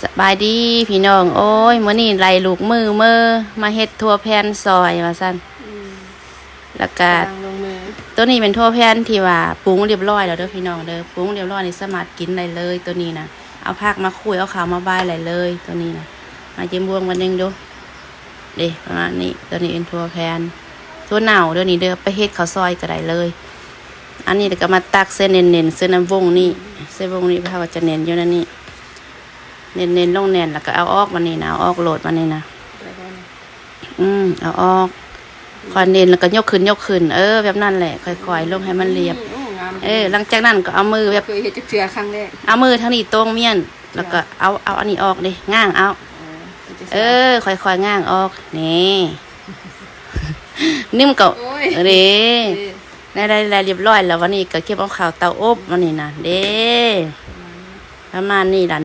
สบายดีพี่น้องโอ้ยมื้อนี้ไล่ลูกมือมาเฮ็ดทั่วแผ่นซอยว่าซั่นแล้วก็ตัวนี้เป็นทั่วแผ่นที่ว่าปรุงเรียบร้อยแล้วเด้อพี่น้องเด้อปรุงเรียบร้อยนี่สามารถกินได้เลยตัวนี้นะเอาผักมาคุยเอาข้าวมาบ่ายได้เลยตัวนี้นะมาจิ้มบวงวันนึงดูเด้ประมาณนี้ตัวนี้เป็นทั่วแผ่นทั่วเหน่าเด้อนี่เด้อไปเฮ็ดข้าวซอยก็ได้เลยอันนี้ก็มาตักเส้นเน้นๆเส้นน้ำวงนี่เส้นวงนี้เพราะว่าจะเน้นอยู่นั่นนี่เน้นลงแน่นแล้วก็เอาออกมานี่นะเอาออกโหลดมานี่นะเอาออกคอนเน้นแล้วก็ยกขึ้นแบบนั้นแหละค่อยๆลงให้มันเรียบหลังจากนั้นก็เอามือแบบเคยเห็นจักเทื่อครั้งแรกเอามือทางนี้ตรงเมียนแล้วก็เอาอันนี้ออกดิง่างเอาค่อยๆง่างออกนี่นิ่มก็เด้ได้เรียบร้อยแล้ววันนี้ก็เก็บเอาข้าวเตาอบวันนี้นะเด้ประมาณนี้ล่ะ